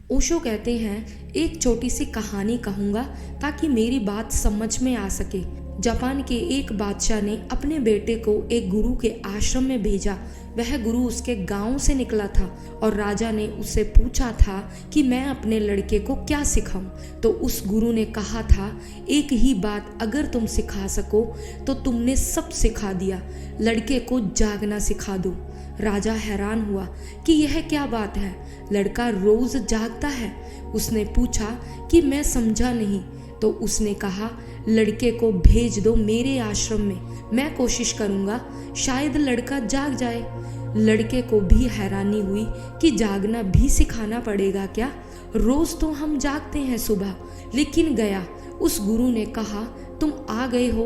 ओशो कहते हैं, एक छोटी सी कहानी कहूँगा ताकि मेरी बात समझ में आ सके। जापान के एक बादशाह ने अपने बेटे को एक गुरु के आश्रम में भेजा। वह गुरु उसके गांव से निकला था और राजा ने उससे पूछा था कि मैं अपने लड़के को क्या सिखाऊं। तो उस गुरु ने कहा था, एक ही बात अगर तुम सिखा सको तो तुमने सब सिखा दिया, लड़के को जागना सिखा दो। राजा हैरान हुआ कि यह क्या बात है, लड़का रोज जागता है। उसने पूछा कि मैं समझा नहीं। तो उसने कहा, लड़के को भेज दो मेरे आश्रम में, मैं कोशिश करूंगा शायद लड़का जाग जाए। लड़के को भी हैरानी हुई कि जागना भी सिखाना पड़ेगा क्या, रोज तो हम जागते हैं सुबह। लेकिन गया। उस गुरु ने कहा, तुम आ गए हो,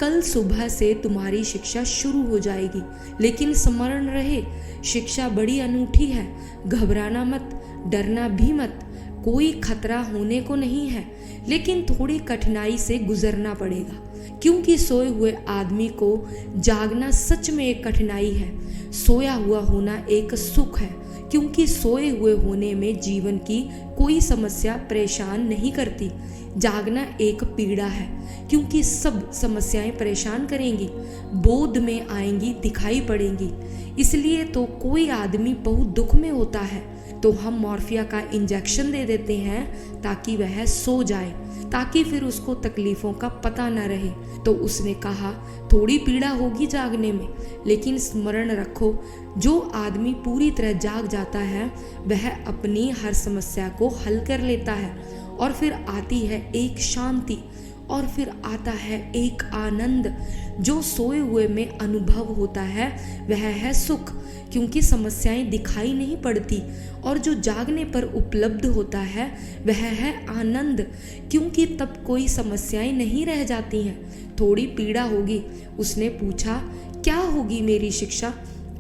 कल सुबह से तुम्हारी शिक्षा शुरू हो जाएगी, लेकिन स्मरण रहे शिक्षा बड़ी अनूठी है, घबराना मत, डरना भी मत, कोई खतरा होने को नहीं है, लेकिन थोड़ी कठिनाई से गुजरना पड़ेगा, क्योंकि सोए हुए आदमी को जागना सच में एक कठिनाई है। सोया हुआ होना एक सुख है, क्योंकि सोए हुए होने में जीवन की कोई समस्या परेशान नहीं करती। जागना एक पीड़ा है, क्योंकि सब समस्याएं परेशान करेंगी, बोध में आएंगी, दिखाई पड़ेंगी। इसलिए तो कोई आदमी बहुत दुख में होता है तो हम मॉर्फिया का इंजेक्शन दे देते हैं ताकि वह सो जाए, ताकि फिर उसको तकलीफों का पता न रहे। तो उसने कहा, थोड़ी पीड़ा होगी जागने में, लेकिन स्मरण रखो, जो आदमी पूरी तरह जाग जाता है वह अपनी हर समस्या को हल कर लेता है, और फिर आती है एक शांति, और फिर आता है एक आनंद। जो सोए हुए में अनुभव होता है वह है सुख, क्योंकि समस्याएं दिखाई नहीं पड़ती, और जो जागने पर उपलब्ध होता है वह है आनंद, क्योंकि तब कोई समस्याएं नहीं रह जाती हैं। थोड़ी पीड़ा होगी। उसने पूछा, क्या होगी मेरी शिक्षा?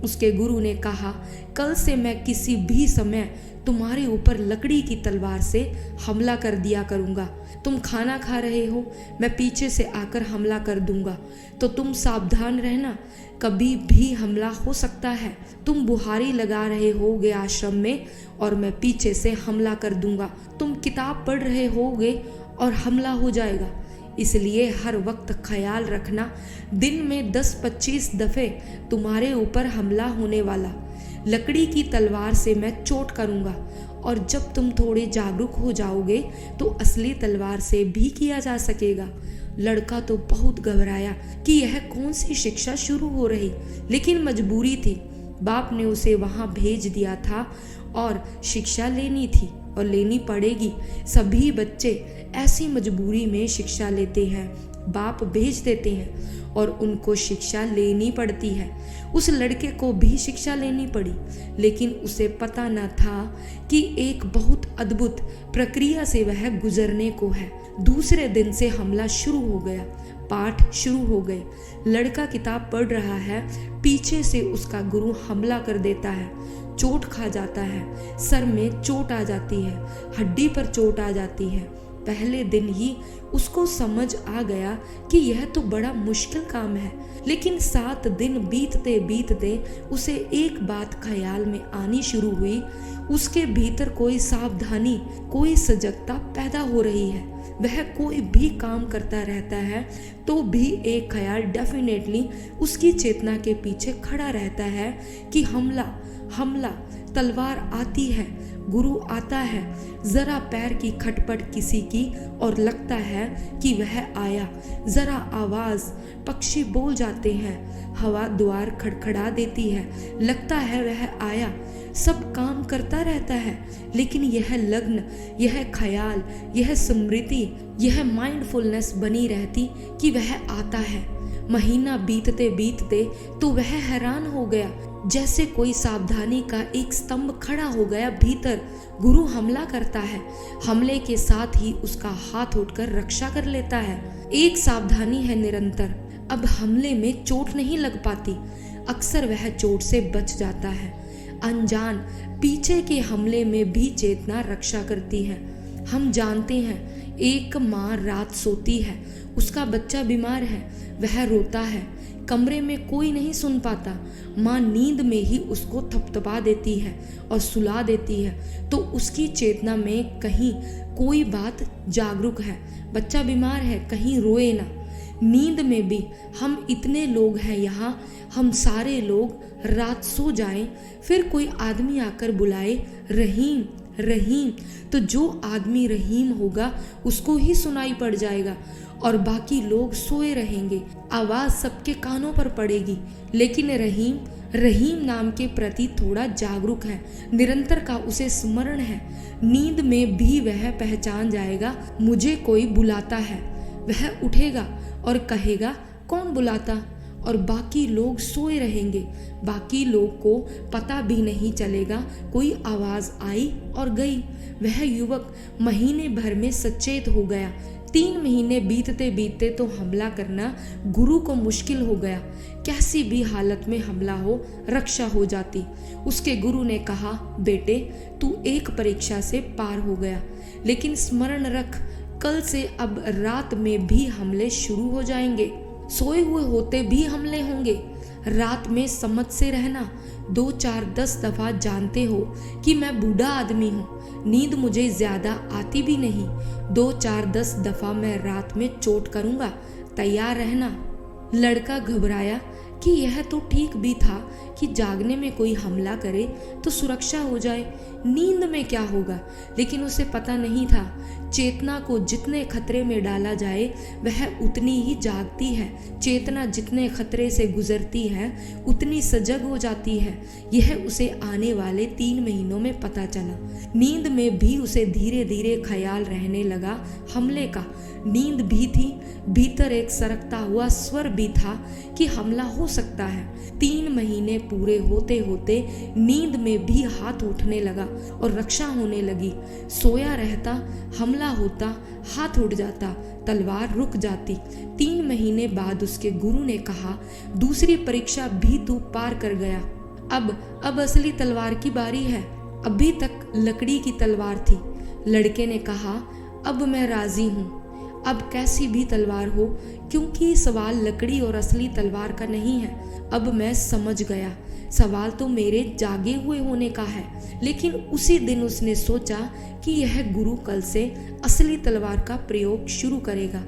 उसके गुरु ने कहा, कल से मैं किसी भी समय तुम्हारे ऊपर लकड़ी की तलवार से हमला कर दिया करूंगा। तुम खाना खा रहे हो, मैं पीछे से आकर हमला कर दूंगा, तो तुम सावधान रहना, कभी भी हमला हो सकता है। तुम बुहारी लगा रहे होगे आश्रम में और मैं पीछे से हमला कर दूंगा। तुम किताब पढ़ रहे होगे और हमला हो जाएगा। इसलिए हर वक्त ख्याल रखना, दिन में 10-25 दफे तुम्हारे ऊपर हमला होने वाला। लकड़ी की तलवार से मैं चोट करूंगा, और जब तुम थोड़े जागरूक हो जाओगे तो असली तलवार से भी किया जा सकेगा। लड़का तो बहुत घबराया कि यह कौन सी शिक्षा शुरू हो रही, लेकिन मजबूरी थी। बाप ने उसे वहां भेज दिया था और शिक्षा लेनी थी और लेनी पड़ेगी। सभी बच्चे ऐसी मजबूरी में शिक्षा लेते हैं, बाप भेज देते हैं और उनको शिक्षा लेनी पड़ती है। उस लड़के को भी शिक्षा लेनी पड़ी, लेकिन उसे पता न था कि एक बहुत अद्भुत प्रक्रिया से वह गुजरने को है। दूसरे दिन से हमला शुरू हो गया, पाठ शुरू हो गए। लड़का किताब पढ़ रहा है, पीछे से उसका गुरु हमला कर देता है, चोट खा जाता है, सर में चोट आ जाती है, हड्डी पर चोट आ जाती है। पहले दिन ही उसको समझ आ गया कि यह तो बड़ा मुश्किल काम है, लेकिन 7 दिन बीतते बीतते उसे एक बात ख्याल में आनी शुरू हुई। उसके भीतर कोई सावधानी, कोई सजगता पैदा हो रही है। वह कोई भी काम करता रहता है तो भी एक ख्याल डेफिनेटली उसकी चेतना के पीछे खड़ा रहता है कि हमला हमला, तलवार आती है, गुरु आता है। जरा पैर की खटपट किसी की और लगता है कि वह आया, जरा आवाज, पक्षी बोल जाते हैं, हवा द्वार खड़खड़ा देती है, लगता है वह आया। सब काम करता रहता है, लेकिन यह लग्न, यह ख्याल, यह स्मृति, यह माइंडफुलनेस बनी रहती कि वह आता है। महीना बीतते बीतते तो वह हैरान हो गया, जैसे कोई सावधानी का एक स्तंभ खड़ा हो गया भीतर। गुरु हमला करता है, हमले के साथ ही उसका हाथ उठकर रक्षा कर लेता है। एक सावधानी है निरंतर। अब हमले में चोट नहीं लग पाती, अक्सर वह चोट से बच जाता है। अनजान पीछे के हमले में भी चेतना रक्षा करती है। हम जानते हैं, एक माँ रात सोती है, उसका बच्चा बीमार है, वह रोता है, कमरे में कोई नहीं सुन पाता। माँ नींद में ही उसको थपथपा देती है और सुला देती है, तो उसकी चेतना में कहीं कोई बात जागरूक है। बच्चा बीमार है, कहीं रोए ना। नींद में भी हम इतने लोग हैं यहाँ, हम सारे लोग रात सो जाएं, फिर कोई आदमी आकर बुलाए रहीम रहीम, तो जो आदमी रहीम होगा उसको ही सुनाई पड़ जाएगा और बाकी लोग सोए रहेंगे। आवाज सबके कानों पर पड़ेगी, लेकिन रहीम रहीम नाम के प्रति थोड़ा जागरूक है, निरंतर का उसे स्मरण है। नींद में भी वह पहचान जाएगा मुझे कोई बुलाता है। वह उठेगा और कहेगा कौन बुलाता, और बाकी लोग सोए रहेंगे। बाकी लोग को पता भी नहीं चलेगा कोई आवाज आई और गई। वह युवक महीने भर में सचेत हो गया। 3 महीने बीतते बीतते तो हमला करना गुरु को मुश्किल हो गया। कैसी भी हालत में हमला हो, रक्षा हो जाती। उसके गुरु ने कहा, बेटे तू एक परीक्षा से पार हो गया, लेकिन स्मरण रख कल से अब रात में भी हमले शुरू हो जाएंगे। सोए हुए होते भी हमले होंगे। रात में समझ से रहना। 2, 4, 10 दफा जानते हो कि मैं बूढ़ा आदमी हूँ, नींद मुझे ज्यादा आती भी नहीं। 2, 4, 10 दफा मैं रात में चोट करूँगा, तैयार रहना। लड़का घबराया कि यह तो ठीक भी था कि जागने में कोई हमला करे तो सुरक्षा हो जाए, नींद में क्या होगा। लेकिन उसे पता नहीं था चेतना को जितने खतरे में डाला जाए वह उतनी ही जागती है। चेतना जितने खतरे से गुजरती है उतनी सजग हो जाती है। यह उसे आने वाले 3 महीनों में पता चला। नींद में भी उसे धीरे धीरे ख्याल रहने लगा हमले का। नींद भी थी, भीतर एक सरकता हुआ स्वर भी था कि हमला हो सकता है। 3 महीने पूरे होते होते नींद में भी हाथ उठने लगा और रक्षा होने लगी। सोया रहता, हमला होता, हाथ उठ जाता, तलवार रुक जाती। 3 महीने बाद उसके गुरु ने कहा, दूसरी परीक्षा भी तू पार कर गया, अब असली तलवार की बारी है। अभी तक लकड़ी की तलवार थी। लड़के ने कहा, अब मैं राजी हूँ, अब कैसी भी तलवार हो, क्योंकि सवाल लकड़ी और असली तलवार का नहीं है। अब मैं समझ गया, सवाल तो मेरे जागे हुए होने का है। लेकिन उसी दिन उसने सोचा कि यह गुरु कल से असली तलवार का प्रयोग शुरू करेगा।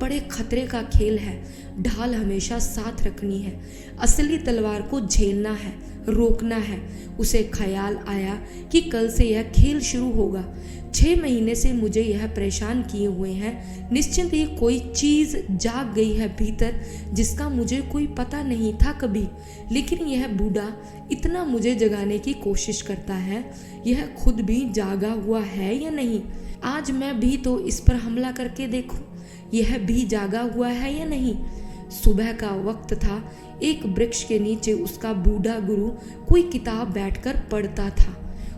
बड़े खतरे का खेल है, ढाल हमेशा साथ रखनी है, असली तलवार को झेलना है, रोकना है। उसे ख्याल आया कि कल से यह खेल शुरू होगा। 6 महीने से मुझे यह परेशान किए हुए हैं। निश्चित ही कोई चीज जाग गई है भीतर जिसका मुझे कोई पता नहीं था कभी। लेकिन यह बूढ़ा इतना मुझे जगाने की कोशिश करता है, यह खुद भी जागा हुआ है या नहीं। आज मैं भी तो इस पर हमला करके देखूं, यह भी जागा हुआ है या नहीं। सुबह का वक्त था। एक वृक्ष के नीचे उसका बूढ़ा गुरु कोई किताब बैठकर पढ़ता था।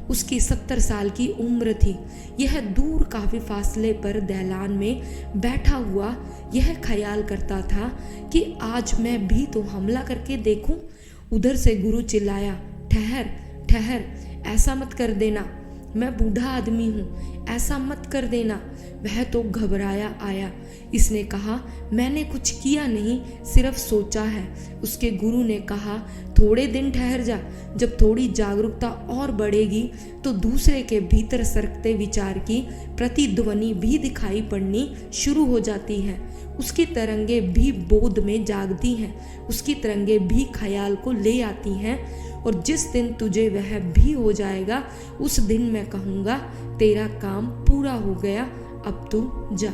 उसकी 70 साल की उम्र थी। यह दूर काफी फासले पर दहलान में बैठा हुआ यह ख्याल करता था कि आज मैं भी तो हमला करके देखूं। उधर से गुरु चिल्लाया, ठहर ठहर, ऐसा मत कर देना, मैं बूढ़ा आदमी हूँ, ऐसा मत कर देना। वह तो घबराया आया। इसने कहा, मैंने कुछ किया नहीं, सिर्फ सोचा है। उसके गुरु ने कहा, थोड़े दिन ठहर जा, जब थोड़ी जागरूकता और बढ़ेगी तो दूसरे के भीतर सरकते विचार की प्रतिध्वनि भी दिखाई पड़नी शुरू हो जाती है। उसकी तरंगे भी बोध में जागती हैं, उसकी तरंगे भी ख्याल को ले आती हैं। और जिस दिन तुझे वह भी हो जाएगा, उस दिन मैं कहूँगा, तेरा काम पूरा हो गया, अब तू जा।